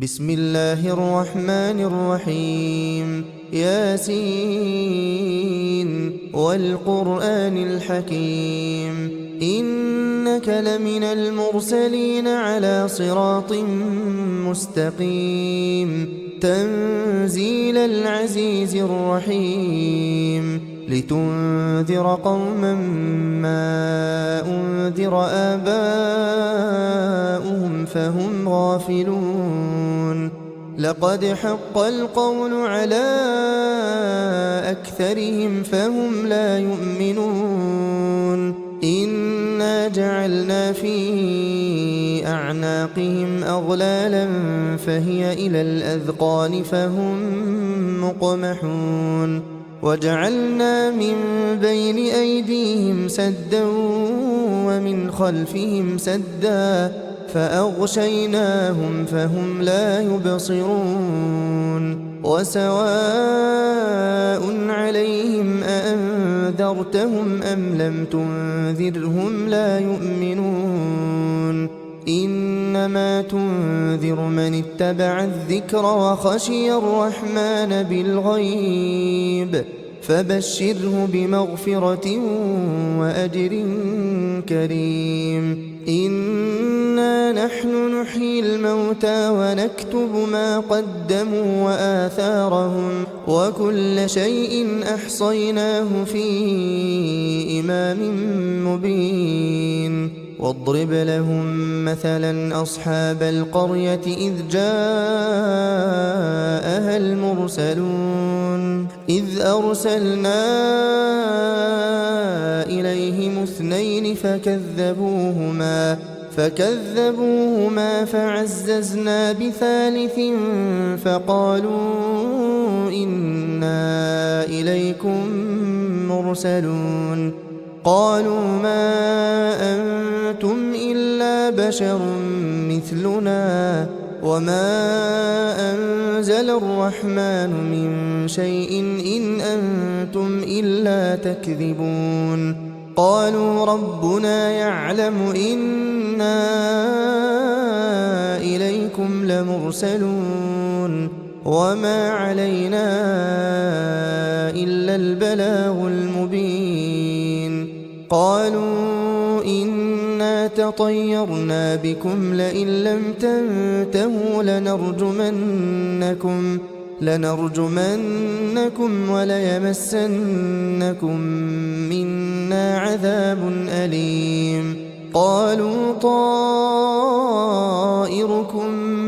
بسم الله الرحمن الرحيم ياسين والقرآن الحكيم إنك لمن المرسلين على صراط مستقيم تنزيل العزيز الرحيم لتنذر قوما ما أنذر آباؤهم فهم غافلون لقد حق القول على أكثرهم فهم لا يؤمنون إنا جعلنا في أعناقهم أغلالا فهي إلى الأذقان فهم مقمحون وجعلنا من بين أيديهم سدا ومن خلفهم سدا فأغشيناهم فهم لا يبصرون وسواء عليهم أأنذرتهم أم لم تنذرهم لا يؤمنون إنما تنذر من اتبع الذكر وخشي الرحمن بالغيب فبشره بمغفرة وأجر كريم إنا نحن نحيي الموتى ونكتب ما قدموا وآثارهم وكل شيء أحصيناه في إمام مبين واضرب لهم مثلا أصحاب القرية إذ جاءها المرسلون إذ أرسلنا إليهم اثنين فكذبوهما فعززنا بثالث فقالوا إنا إليكم مرسلون قالوا ما أنتم إلا بشر مثلنا وما أنزل الرحمن من شيء إن أنتم إلا تكذبون قالوا ربنا يعلم إنا إليكم لمرسلون وما علينا إلا البلاغ المبين قالوا إنا تطيرنا بكم لئن لم تنتهوا لنرجمنكم وليمسنكم منا عذاب أليم قالوا طائركم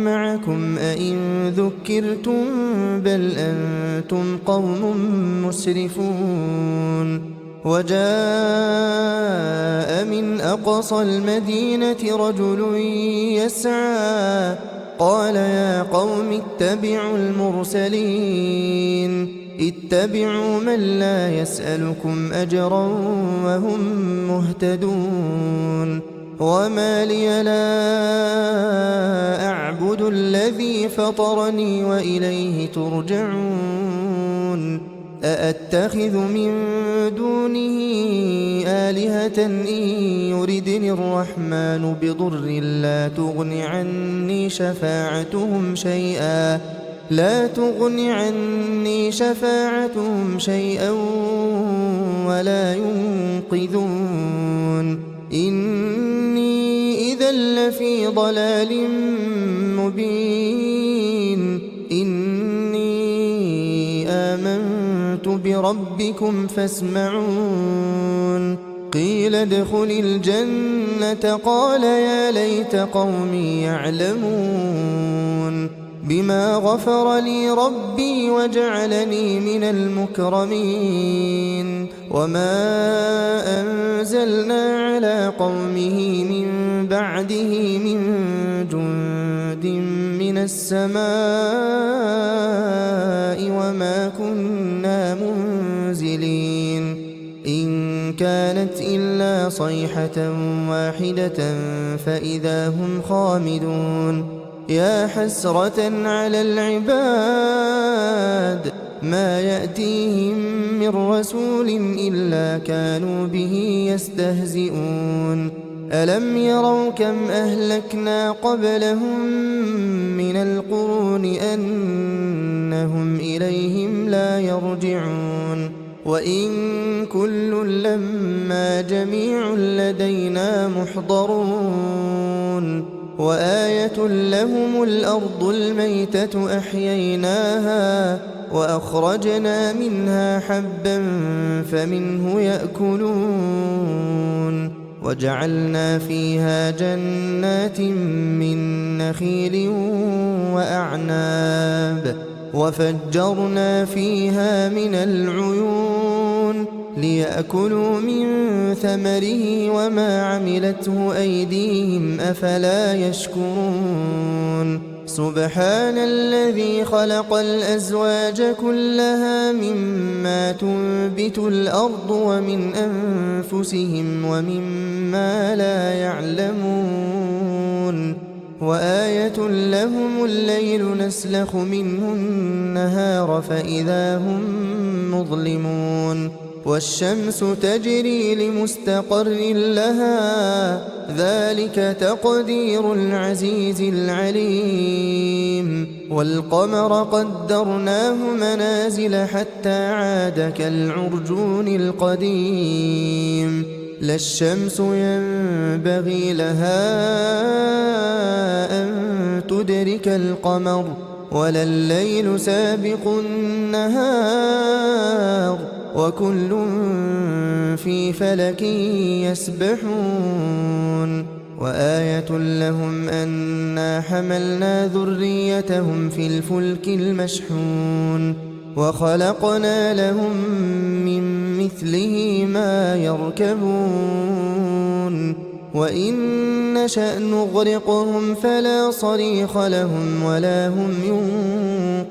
معكم أئن ذكرتم بل أنتم قوم مسرفون وجاء من أقصى المدينة رجل يسعى قال يا قوم اتبعوا المرسلين اتبعوا من لا يسألكم أجرا وهم مهتدون وما لي لا أعبد الذي فطرني وإليه ترجعون أأتخذ من دونه آلهة إن يردني الرحمن بضر لا تغن عني شفاعتهم شيئا ولا ينقذون إني إذا لفي ضلال مبين إني آمنت بربكم فاسمعون قيل ادخل الجنة قال يا ليت قومي يعلمون بما غفر لي ربي وجعلني من المكرمين وما أنزلنا على قومه من بعده من جند من السماء وما كنا منزلين إن كانت إلا صيحة واحدة فإذا هم خامدون يا حسرة على العباد ما يأتيهم من رسول إلا كانوا به يستهزئون ألم يروا كم أهلكنا قبلهم من القرون أنهم إليهم لا يرجعون وإن كل لما جميع لدينا محضرون وآية لهم الأرض الميتة أحييناها وأخرجنا منها حبا فمنه يأكلون وجعلنا فيها جنات من نخيل وأعناب وفجرنا فيها من العيون ليأكلوا من ثمره وما عملته أيديهم أفلا يشكرون سبحان الذي خلق الأزواج كلها مما تنبت الأرض ومن أنفسهم ومما لا يعلمون وآية لهم الليل نسلخ منه النهار فإذا هم مظلمون والشمس تجري لمستقر لها ذلك تقدير العزيز العليم والقمر قدرناه منازل حتى عاد كالعرجون القديم لا الشمس ينبغي لها أن تدرك القمر ولا الليل سابق النهار وكل في فلك يسبحون وآية لهم أنا حملنا ذريتهم في الفلك المشحون وخلقنا لهم من مثله ما يركبون وإن نشأ نغرقهم فلا صريخ لهم ولا هم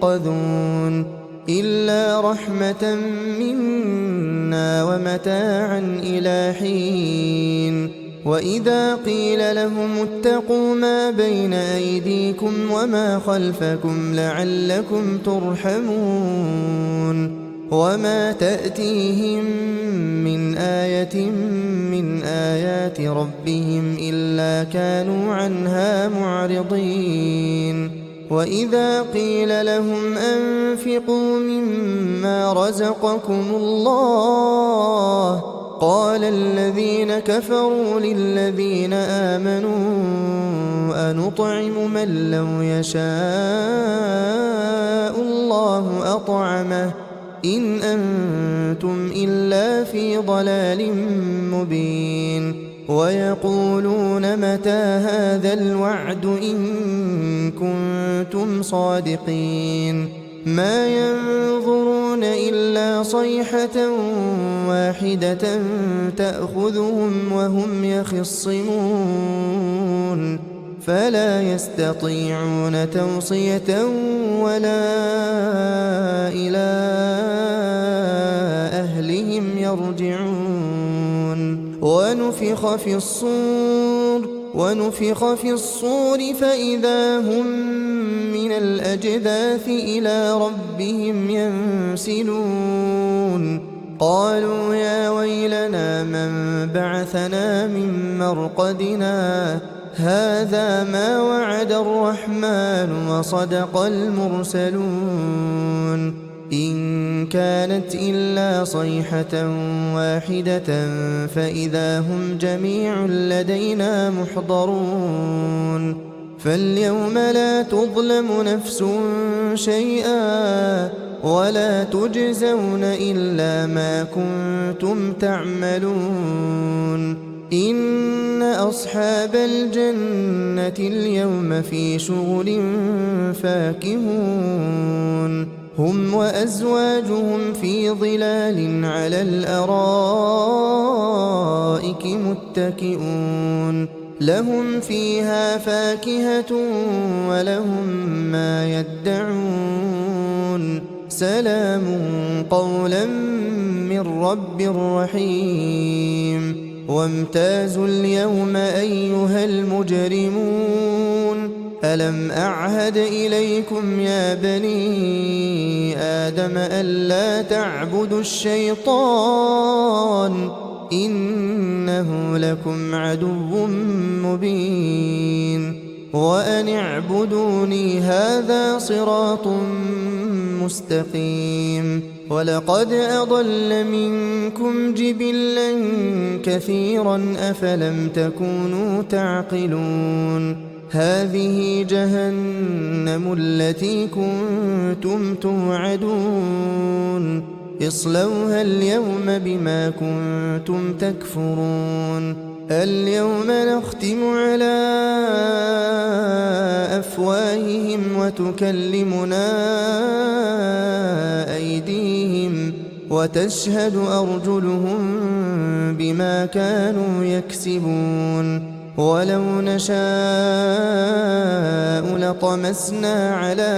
ينقذون إلا رحمة منا ومتاعا إلى حين وإذا قيل لهم اتقوا ما بين أيديكم وما خلفكم لعلكم ترحمون وما تأتيهم من آية من آيات ربهم إلا كانوا عنها معرضين وإذا قيل لهم أنفقوا مما رزقكم الله قال الذين كفروا للذين آمنوا أنطعم من لو يشاء الله أطعمه إن أنتم إلا في ضلال مبين ويقولون متى هذا الوعد إن كنتم صادقين ما ينظرون إلا صيحة واحدة تأخذهم وهم يخصمون فلا يستطيعون توصية ولا إلى أهلهم يرجعون ونفخ في الصور فإذا هم من الأجداث إلى ربهم ينسلون قالوا يا ويلنا من بعثنا من مرقدنا هذا ما وعد الرحمن وصدق المرسلون إن كانت إلا صيحة واحدة فإذا هم جميع لدينا محضرون فاليوم لا تظلم نفس شيئا ولا تجزون إلا ما كنتم تعملون إن أصحاب الجنة اليوم في شغل فاكهون هم وأزواجهم في ظلال على الأرائك متكئون لهم فيها فاكهة ولهم ما يدعون سلام قولا من رب رحيم وامتازوا اليوم أيها المجرمون ألم أعهد إليكم يا بني آدم ألا تعبدوا الشيطان إنه لكم عدو مبين وأن اعبدوني هذا صراط مستقيم ولقد أضل منكم جبلا كثيرا أفلم تكونوا تعقلون هذه جهنم التي كنتم توعدون اصلوها اليوم بما كنتم تكفرون اليوم نختم على أفواههم وتكلمنا أيديهم وتشهد أرجلهم بما كانوا يكسبون ولو نشاء لطمسنا على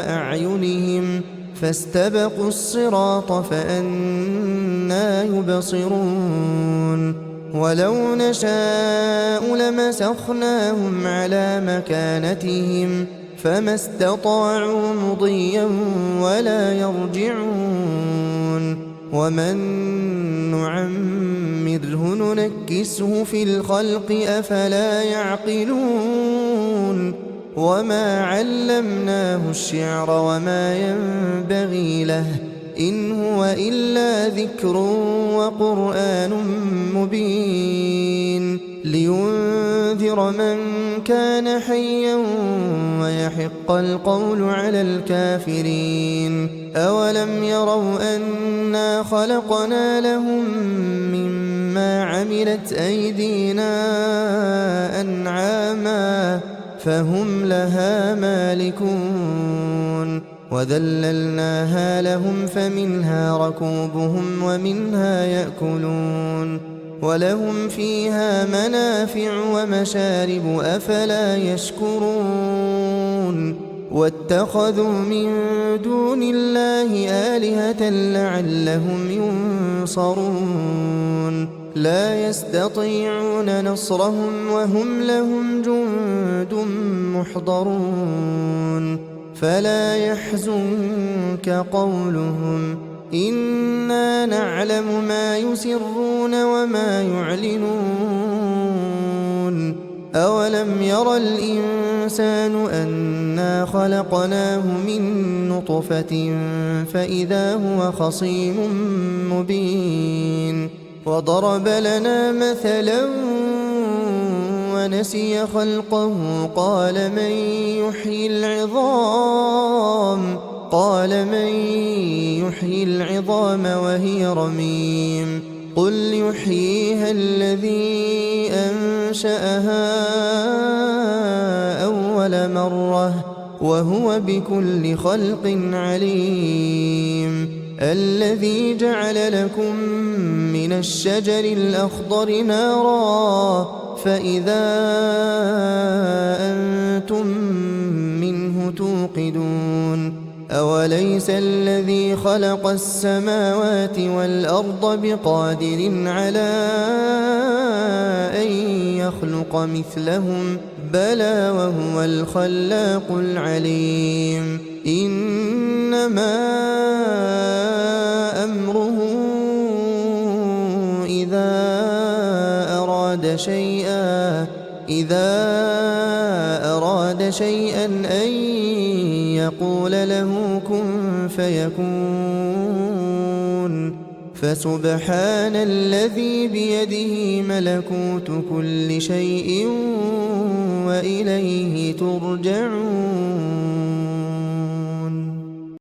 أعينهم فاستبقوا الصراط فأنى يبصرون ولو نشاء لمسخناهم على مكانتهم فما استطاعوا مضيا ولا يرجعون ومن نعمره ننكسه في الخلق أفلا يعقلون وما علمناه الشعر وما ينبغي له إن هو إلا ذكر وقرآن مبين لينذر من كان حيا ويحق القول على الكافرين أولم يروا أنا خلقنا لهم مما عملت أيدينا أنعاما فهم لها مالكون وذللناها لهم فمنها ركوبهم ومنها يأكلون ولهم فيها منافع ومشارب أفلا يشكرون واتخذوا من دون الله آلهة لعلهم ينصرون لا يستطيعون نصرهم وهم لهم جند محضرون فلا يحزنك قولهم إنا نعلم ما يسرون وما يعلنون أولم ير الإنسان أنا خلقناه من نطفة فإذا هو خصيم مبين وضرب لنا مثلا ونسي خلقه قال من يحيي العظام وهي رميم قل يحييها الذي أنشأها أول مرة وهو بكل خلق عليم الذي جعل لكم من الشجر الأخضر نارا فإذا أنتم منه توقدون أوليس الذي خلق السماوات والأرض بقادر على أن يخلق مثلهم بلى وهو الخلاق العليم إنما أمره إذا أراد شيئا أن يقول له كن فيكون فسبحان الذي بيده ملكوت كل شيء وإليه ترجعون